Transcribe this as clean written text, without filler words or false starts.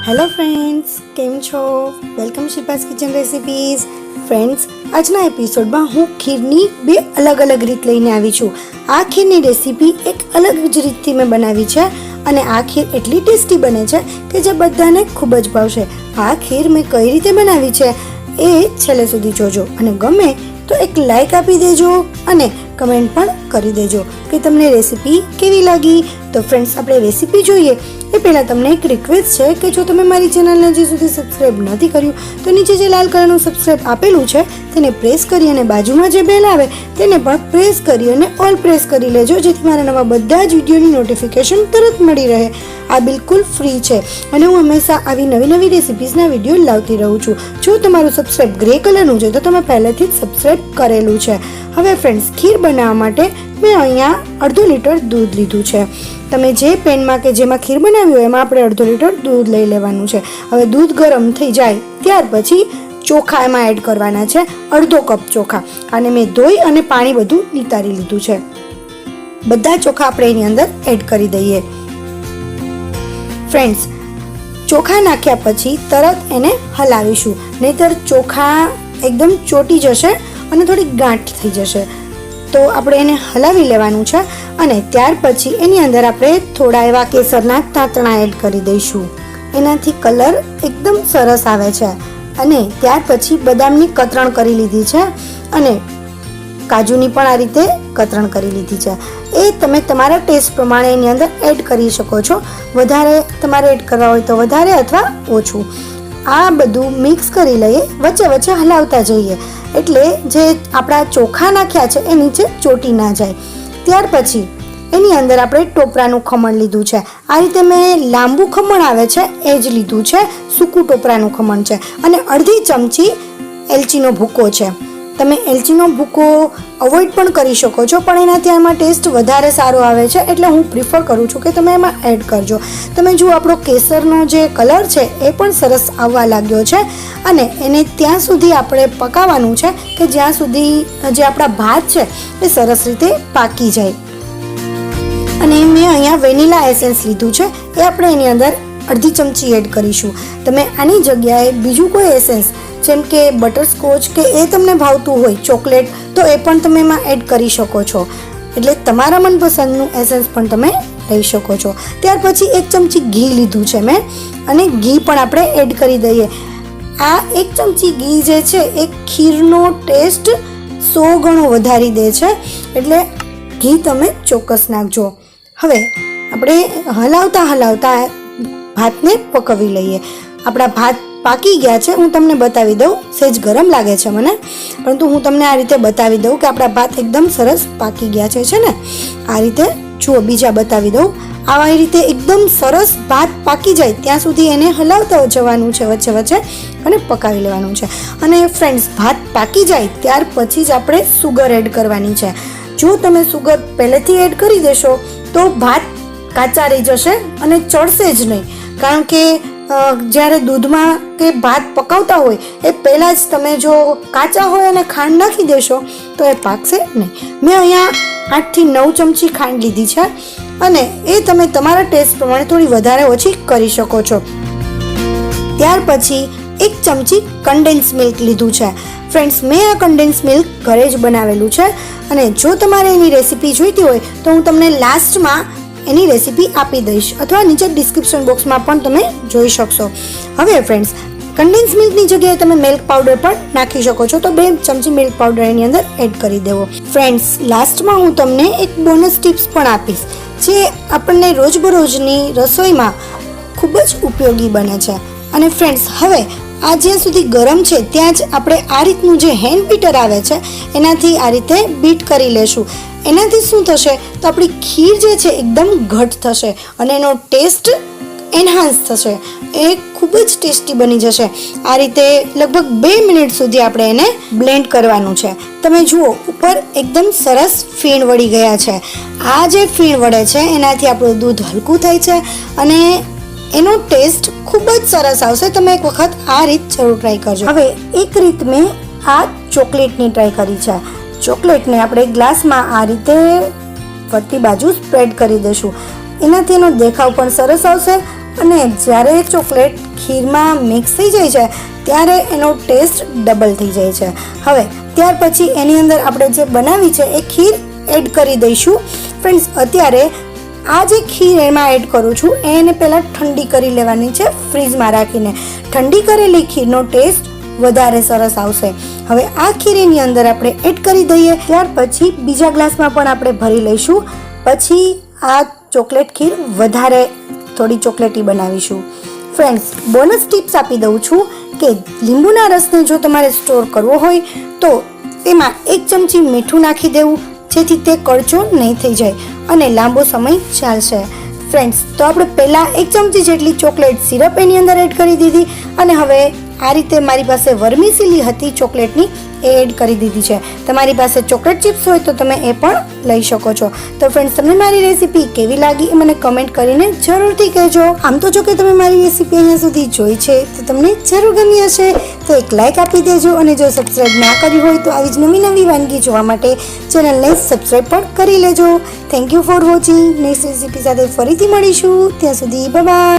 Hello friends, કેમ છો? Welcome Shilpa's kitchen recipes. Friends, આજના એપિસોડમાં હું ખીરની બે અલગ અલગ રીત લઈને આવી છું. આ ખીરની રેસીપી એક અલગ જ રીતથી મેં બનાવી છે અને આ ખીર એટલી ટેસ્ટી બને છે કે જે બધાને ખૂબ જ ભાવશે. આ ખીર મેં કઈ રીતે બનાવી છે એ છેલ્લે સુધી જોજો અને ગમે તો એક લાઈક આપી દેજો અને કમેન્ટ પણ કરી દેજો કે તમને રેસીપી કેવી લાગી. તો ફ્રેન્ડ્સ, આપણે રેસીપી જોઈએ એ પહેલાં તમને એક રિક્વેસ્ટ છે કે જો તમે મારી ચેનલને હજી સુધી સબસ્ક્રાઈબ નથી કર્યું તો નીચે જે લાલ કલરનું સબસ્ક્રાઈબ આપેલું છે તેને પ્રેસ કરી અને બાજુમાં જે બેલ આવે તેને પણ પ્રેસ કરી અને ઓલ પ્રેસ કરી લેજો, જેથી મારા નવા બધા જ વિડીયોની નોટિફિકેશન તરત મળી રહે. આ બિલકુલ ફ્રી છે અને હું હંમેશા આવી નવી નવી રેસિપીઝના વિડીયો લાવતી રહું છું. જો તમારું સબસ્ક્રાઈબ ગ્રે કલરનું છે તો તમે પહેલેથી જ સબસ્ક્રાઈબ કરેલું છે. હવે ફ્રેન્ડ્સ, ખીર બનાવવા માટે મેં અહીંયા 1/2 લીટર દૂધ લીધું છે. તમે જે પેનમાં કે જેમાં ખીર બનાવી હોય એમાં આપણે 1/2 લીટર દૂધ લઈ લેવાનું છે. હવે દૂધ ગરમ થઈ જાય ત્યાર પછી ચોખા એમાં એડ કરવાના છે. 1/2 કપ ચોખા, અને મેં ધોઈ અને પાણી બધું નિતારી લીધું છે. બધા ચોખા આપણે એની અંદર એડ કરી દઈએ. ફ્રેન્ડ્સ, ચોખા નાખ્યા પછી તરત એને હલાવીશું, નહીંતર ચોખા એકદમ ચોટી જશે અને થોડી ગાંઠ થઈ જશે. તો આપણે એને હલાવી લેવાનું છે અને ત્યાર પછી એની અંદર આપણે થોડા એવા કેસરના તાંતણા એડ કરી દઈશું. એનાથી કલર એકદમ સરસ આવે છે. અને ત્યાર પછી બદામની કતરણ કરી લીધી છે અને કાજુની પણ આ રીતે કતરણ કરી લીધી છે. એ તમે તમારા ટેસ્ટ પ્રમાણે એની અંદર એડ કરી શકો છો. વધારે તમારે એડ કરવા હોય તો વધારે અથવા ઓછું. આ બધું મિક્સ કરી લઈએ, વચ્ચે વચ્ચે હલાવતા જઈએ એટલે જે આપણા ચોખા નાખ્યા છે એ નીચે ચોટી ના જાય. ત્યાર પછી એની અંદર આપણે ટોપરાનું ખમણ લીધું છે. આ રીતે મેં લાંબુ ખમણ આવે છે એ જ લીધું છે. સૂકું ટોપરાનું ખમણ છે અને અડધી ચમચી એલચીનો ભૂકો છે. તમે એલચીનો ભૂકો અવોઇડ પણ કરી શકો છો, પણ એનાથી આમાં ટેસ્ટ વધારે સારો આવે છે એટલે હું પ્રિફર કરું છું કે તમે એમાં એડ કરજો. તમે જુઓ, આપણો કેસરનો જે કલર છે એ પણ સરસ આવવા લાગ્યો છે અને એને ત્યાં સુધી આપણે પકાવવાનું છે કે જ્યાં સુધી જે આપણા ભાત છે એ સરસ રીતે પાકી જાય. અને મેં અહીંયા વેનીલા એસેન્સ લીધું છે, એ આપણે એની અંદર અડધી ચમચી એડ કરીશું. તમે આની જગ્યાએ બીજું કોઈ એસેન્સ જેમ કે બટરસ્કોચ કે એ તમને ભાવતું હોય, ચોકલેટ, તો એ પણ તમે એમાં એડ કરી શકો છો. એટલે તમારા મનપસંદનું એસેન્સ પણ તમે લઈ શકો છો. ત્યાર પછી 1 ચમચી ઘી લીધું છે મેં અને ઘી પણ આપણે એડ કરી દઈએ. આ 1 ચમચી ઘી જે છે એ ખીરનો ટેસ્ટ 100 ગણો વધારી દે છે, એટલે ઘી તમે ચોક્કસ નાખજો. હવે આપણે હલાવતા હલાવતા ભાતને પકવી લઈએ. આપણા ભાત પાકી ગયા છે. હું તમને બતાવી દઉં, સહેજ ગરમ લાગે છે મને, પરંતુ હું તમને આ રીતે બતાવી દઉં કે આપણા ભાત એકદમ સરસ પાકી ગયા છે ને. આ રીતે જુઓ, બીજા બતાવી દઉં. આવા રીતે એકદમ સરસ ભાત પાકી જાય ત્યાં સુધી એને હલાવતા જવાનું છે વચ્ચે વચ્ચે અને પકાવી લેવાનું છે. અને ફ્રેન્ડ્સ, ભાત પાકી જાય ત્યાર પછી જ આપણે સુગર એડ કરવાની છે. જો તમે સુગર પહેલેથી એડ કરી દેશો તો ભાત કાચા રહી જશે અને ચડશે જ નહીં, કારણ કે જ્યારે દૂધમાં કે ભાત પકાવતા હોય એ પહેલાં જ તમે જો કાચા હોય અને ખાંડ નાખી દેશો તો એ પાકશે નહીં. મેં અહીંયા 8 થી 9 ચમચી ખાંડ લીધી છે અને એ તમે તમારા ટેસ્ટ પ્રમાણે થોડી વધારે ઓછી કરી શકો છો. ત્યાર પછી 1 ચમચી કન્ડેન્સ મિલ્ક લીધું છે. ફ્રેન્ડ્સ, મેં આ કન્ડેન્સ મિલ્ક ઘરે જ બનાવેલું છે અને જો તમારે એની રેસીપી જોઈતી હોય તો હું તમને લાસ્ટમાં એની રેસીપી આપી દઈશ અથવા નીચે ડિસ્ક્રિપ્શન બોક્સમાં પણ તમે જોઈ શકશો. હવે ફ્રેન્ડ્સ, કન્ડેન્સ મિલ્કની જગ્યાએ તમે મિલ્ક પાવડર પણ નાખી શકો છો, તો 2 ચમચી મિલ્ક પાવડર એની અંદર એડ કરી દેવો. ફ્રેન્ડ્સ, લાસ્ટમાં હું તમને એક બોનસ ટિપ્સ પણ આપીશ જે આપણને રોજબરોજની રસોઈમાં ખૂબ જ ઉપયોગી બને છે. અને ફ્રેન્ડ્સ, હવે આ જ્યાં સુધી ગરમ છે ત્યાં જ આપણે આ રીતનું જે હેન્ડ બીટર આવે છે એનાથી આ રીતે બીટ કરી લેશું. એનાથી શું થશે તો આપણી ખીર જે છે એકદમ ઘટ થશે અને એનો ટેસ્ટ એન્હાન્સ થશે. એ ખૂબ જ ટેસ્ટી બની જશે. આ રીતે લગભગ 2 મિનિટ સુધી આપણે એને બ્લેન્ડ કરવાનું છે. તમે જુઓ, ઉપર એકદમ સરસ ફીણ વળી ગયા છે. આ જે ફીણ વળે છે એનાથી આપણું દૂધ હલકું થાય છે અને એનો ટેસ્ટ ખૂબ જ સરસ આવશે. તમે એક વખત આ રીત જરૂર ટ્રાય કરજો. હવે એક રીત મેં આ ચોકલેટની ટ્રાય કરી છે. ચોકલેટને આપણે ગ્લાસમાં આ રીતે ફરતી બાજુ સ્પ્રેડ કરી દઈશું. એનાથી એનો દેખાવ પણ સરસ આવશે અને જ્યારે ચોકલેટ ખીરમાં મિક્સ થઈ જાય છે ત્યારે એનો ટેસ્ટ ડબલ થઈ જાય છે. હવે ત્યાર પછી એની અંદર આપણે જે બનાવી છે એ ખીર એડ કરી દઈશું. ફ્રેન્ડ્સ, અત્યારે આ જે ખીર એમાં એડ કરું છું એને પહેલાં ઠંડી કરી લેવાની છે ફ્રીજમાં રાખીને. ઠંડી કરેલી ખીરનો ટેસ્ટ વધારે સરસ આવશે. હવે આ ખીર એની અંદર આપણે એડ કરી દઈએ. ત્યાર પછી બીજા ગ્લાસમાં પણ આપણે ભરી લઈશું. પછી આ ચોકલેટ ખીર વધારે થોડી ચોકલેટી બનાવીશું. ફ્રેન્ડ્સ, બોનસ ટિપ્સ આપી દઉં છું કે લીંબુના રસને જો તમારે સ્ટોર કરવો હોય તો તેમાં 1 ચમચી મીઠું નાખી દેવું, જેથી તે કડચો નહીં થઈ જાય અને લાંબો સમય ચાલશે. ફ્રેન્ડ્સ, તો આપણે પહેલાં 1 ચમચી જેટલી ચોકલેટ સિરપ એની અંદર એડ કરી દીધી અને હવે આ રીતે મારી પાસે વર્મીસીલી હતી ચોકલેટની, એ એડ કરી દીધી છે. તમારી પાસે ચોકલેટ ચિપ્સ હોય તો તમે એ પણ લઈ શકો છો. તો ફ્રેન્ડ્સ, તમને મારી રેસીપી કેવી લાગી એ મને કમેન્ટ કરીને જરૂરથી કહેજો. આમ તો જો કે તમે મારી રેસીપી અહીંયા સુધી જોઈ છે તો તમને જરૂર ગમી હશે, તો એક લાઇક આપી દેજો અને જો સબસ્ક્રાઈબ ના કરી હોય તો આવી જ નવી નવી વાનગી જોવા માટે ચેનલને સબસ્ક્રાઈબ પણ કરી લેજો. Thank you for watching. Next recipe સાથે ફરીથી મળીશું. ત્યાં સુધી બાય બાય.